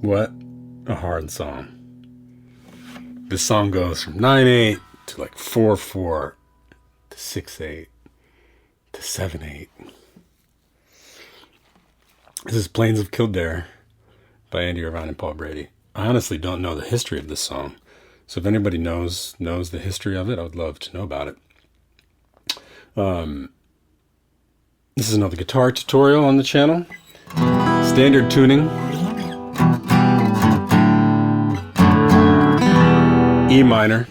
What a hard song. This song goes from 9/8 to like 4/4 to 6/8 to 7/8. This is Plains of Kildare by Irvine and Paul Brady. I honestly don't know the history of this song, so if anybody knows the history of it, I would love to know about it. This is another guitar tutorial on the channel. Standard tuning. E minor.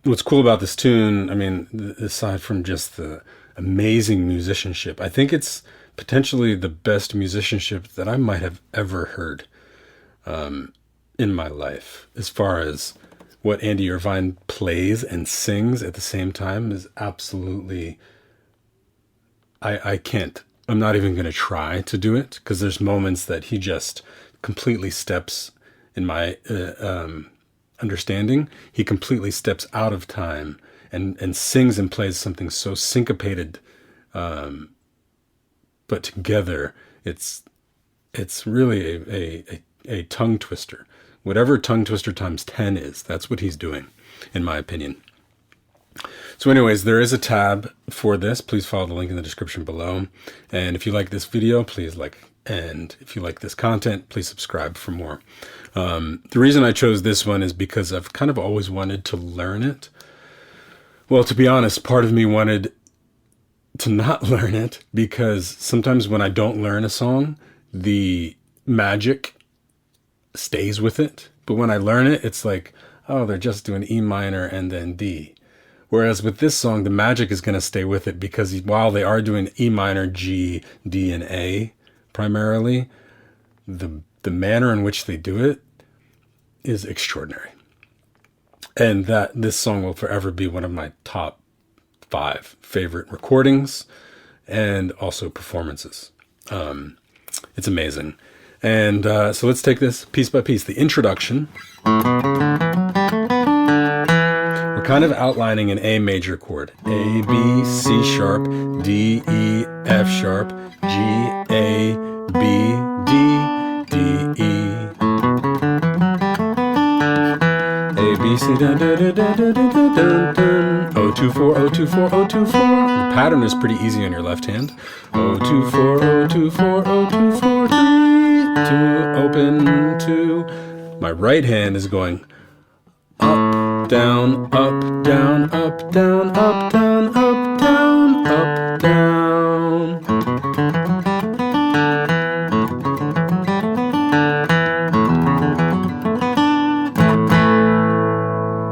What's cool about this tune, I mean, aside from just the amazing musicianship, I think it's potentially the best musicianship that I might have ever heard in my life. As far as what Andy Irvine plays and sings at the same time is absolutely, I can't. I'm not even going to try to do it, because there's moments that he just completely steps, in my understanding, he completely steps out of time and sings and plays something so syncopated, but together it's really a tongue twister. Whatever tongue twister times 10 is, that's what he's doing, in my opinion. So anyways, there is a tab for this. Please follow the link in the description below. And if you like this video, please like, and if you like this content, please subscribe for more. The reason I chose this one is because I've kind of always wanted to learn it. Well, to be honest, part of me wanted to not learn it, because sometimes when I don't learn a song, the magic stays with it. But when I learn it, it's like, oh, they're just doing E minor and then D. Whereas with this song, the magic is going to stay with it, because while they are doing E minor, G, D, and A primarily, the manner in which they do it is extraordinary. And that this song will forever be one of my top 5 favorite recordings and also performances. It's amazing. And so let's take this piece by piece. The introduction. We're kind of outlining an A major chord. A, B, C sharp, D, E, F sharp, G, A, B, D, D, E. A, B, C, dun, dun, dun, dun, dun, dun, dun, dun. 024, 024, 024. The pattern is pretty easy on your left hand. 024, 024, 024, 3, 2, open, 2. My right hand is going up, down, up, down, up, down, up, down, up, down, up, down.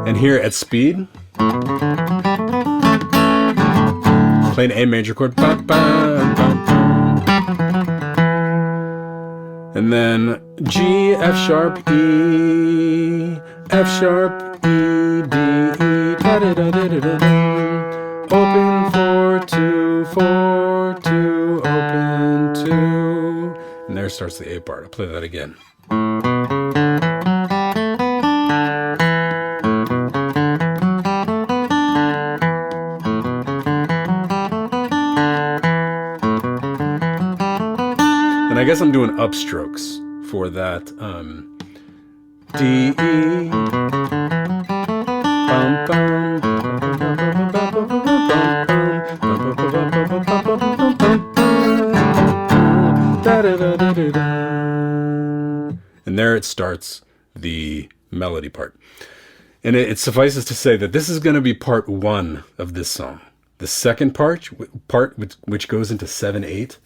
And here at speed, play an A major chord, ba, ba, ba, ba. And then G, F sharp, E, F sharp, E, D, E, da da da da da da da. Open 4, 2, 4, 2, open 2. And there starts the A part. I'll play that again. And I guess I'm doing upstrokes for that. D, E, bum, bum, and there it starts the melody part. And it suffices to say that this is going to be part 1 of this song. The second part which goes into 7/8,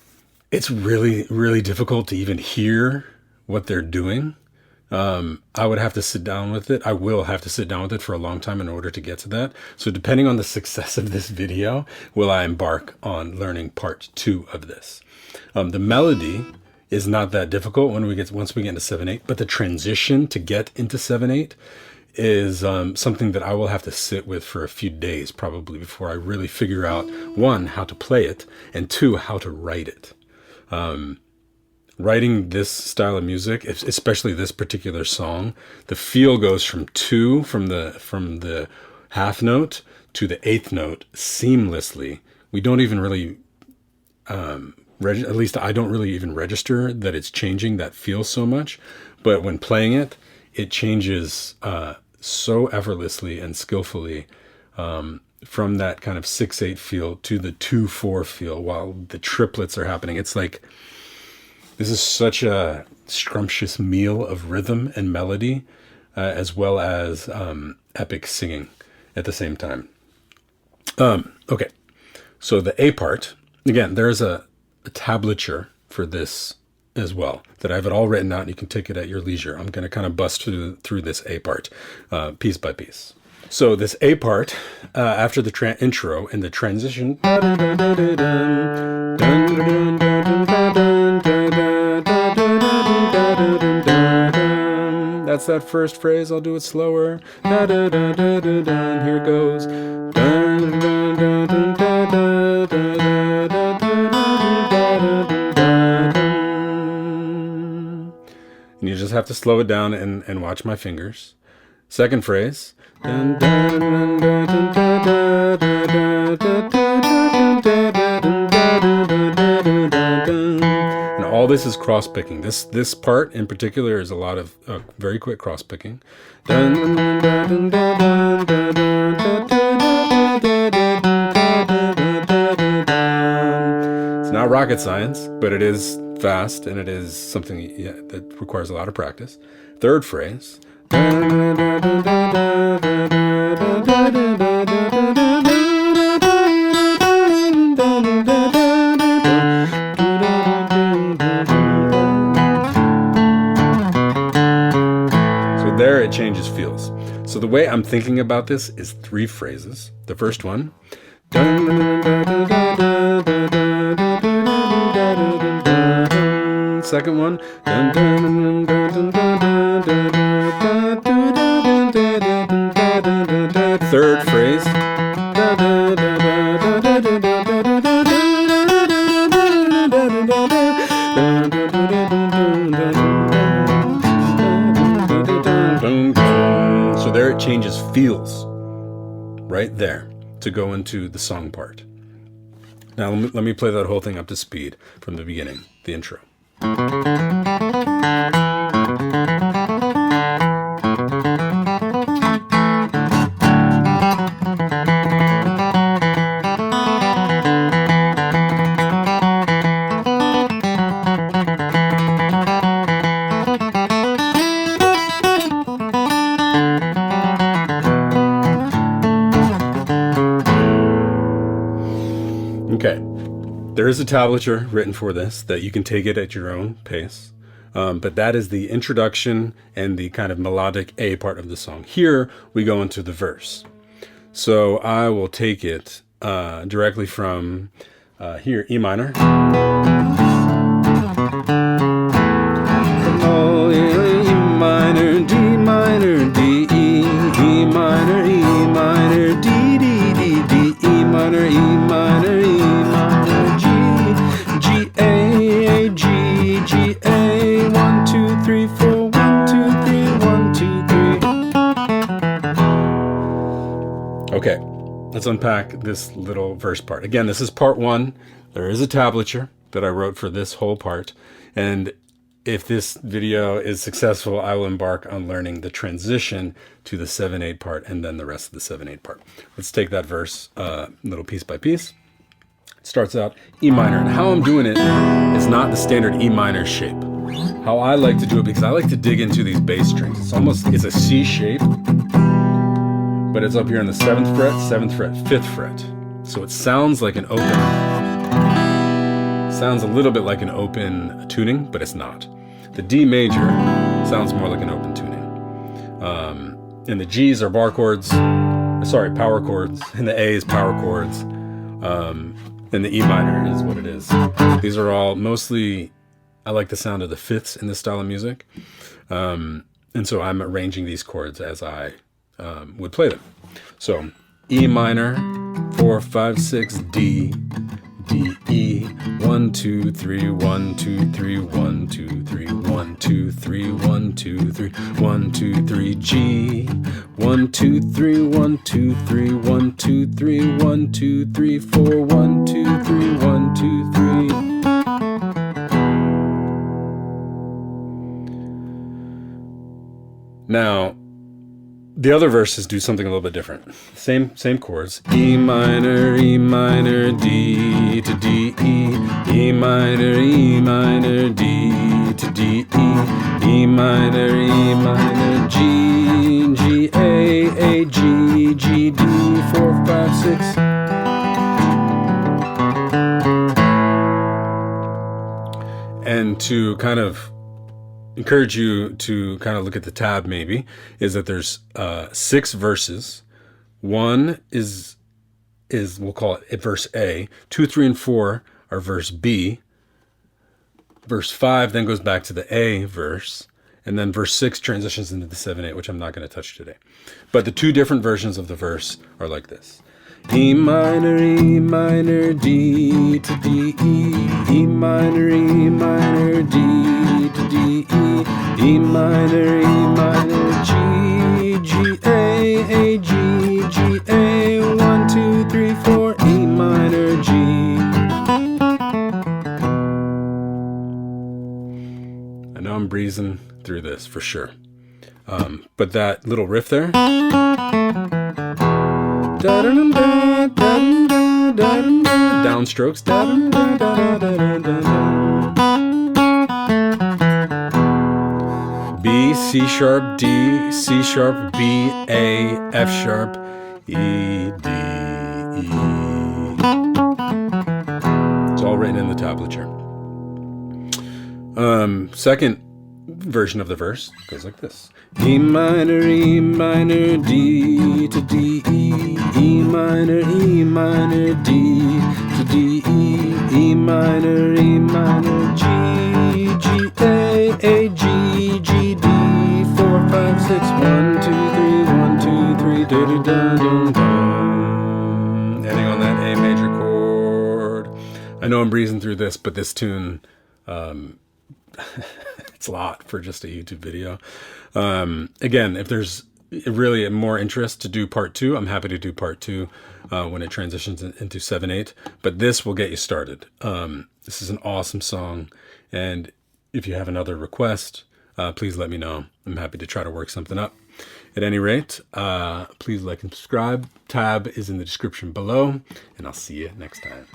it's really, really difficult to even hear what they're doing. I would have to sit down with it. I will have to sit down with it for a long time in order to get to that. So depending on the success of this video, will I embark on learning part 2 of this. The melody is not that difficult once we get into 7/8, but the transition to get into 7/8 is something that I will have to sit with for a few days probably before I really figure out, 1, how to play it, and 2, how to write it. Writing this style of music, especially this particular song, the feel goes from 2, from the half note to the 8th note seamlessly. We don't even really at least I don't really even register that it's changing that feel so much. But when playing it, it changes so effortlessly and skillfully from that kind of 6/8 feel to the 2/4 feel while the triplets are happening. It's like, this is such a scrumptious meal of rhythm and melody, as well as epic singing at the same time. Okay, so the A part, again, there's a tablature for this as well that I have it all written out, and you can take it at your leisure. I'm going to kind of bust through this A part piece by piece. So this A part, after the intro and the transition, that's that first phrase. I'll do it slower. Here it goes. And you just have to slow it down and watch my fingers. Second phrase. And all this is cross picking. This part in particular is a lot of very quick cross picking. It's not rocket science, but it is fast, and it is something that requires a lot of practice. Third phrase. There it changes feels. So the way I'm thinking about this is 3 phrases. The first one. Second one. Third phrase. So there it changes feels right there to go into the song part. Now let me play that whole thing up to speed from the beginning, the intro. Okay, there is a tablature written for this that you can take it at your own pace, but that is the introduction and the kind of melodic A part of the song. Here we go into the verse. So I will take it directly from here, E minor. Oh, E minor, D minor, D, E, E minor, E minor, D, D, D, D, E minor, E minor, E minor, G, G, A, G, G, A, 1, 2, 3, 4, 1, 2, 3, 1, 2, 3. Okay, let's unpack this little verse part. Again, this is part 1. There is a tablature that I wrote for this whole part, and if this video is successful, I will embark on learning the transition to the 7/8 part and then the rest of the 7/8 part. Let's take that verse little piece by piece. It starts out E minor, and how I'm doing it is not the standard E minor shape. How I like to do it, because I like to dig into these bass strings. It's a C shape, but it's up here on the 7th fret, 7th fret, 5th fret. So it sounds like an open. Sounds a little bit like an open tuning, but it's not. The D major sounds more like an open tuning. And the G's are power chords, and the A is power chords, and the E minor is what it is. These are all mostly, I like the sound of the fifths in this style of music. And so I'm arranging these chords as I would play them. So E minor, 4, 5, 6, D, D, E, 1, 2, 3, 1, 2, 3, 1, 2, 3, 1, 2, 3, 1, 2, 3, 1, 2, 3, G, 1, 2, 3, 1, 2, 3, 1, 2, 3, 1, 2, 3, 4, 1, 2, 3, 1, 2, 3. Now, the other verses do something a little bit different. Same chords. E minor, D to D, E minor, D to D, E minor, G, A, G, D, 4, 5, 6. And to kind of encourage you to kind of look at the tab maybe, is that there's 6 verses. One is we'll call it verse A. 2, 3, and 4 are verse B. Verse 5 then goes back to the A verse. And then verse 6 transitions into the 7/8, which I'm not going to touch today. But the 2 different versions of the verse are like this. E minor, D to D, E minor, D to D, E minor, G, A, G, A, 1, 2, 3, 4, E minor, G. I know I'm breezing through this for sure. But that little riff there, downstrokes, B, C sharp, D, C sharp, B, A, F sharp, E, D, E. It's all written in the tablature. Second version of the verse goes like this. E minor, D to D, E minor, D to D, E minor, G, A, G, D, 4, 5, 6, 1, 2, 3, 1, 2, 3, da da da da da. Ending on that A major chord. I know I'm breezing through this, but this tune, it's a lot for just a YouTube video. Again, if there's really more interest to do part 2, I'm happy to do part 2 when it transitions into 7/8. But this will get you started. This is an awesome song, and if you have another request, please let me know. I'm happy to try to work something up. At any rate, please like and subscribe. Tab is in the description below, and I'll see you next time.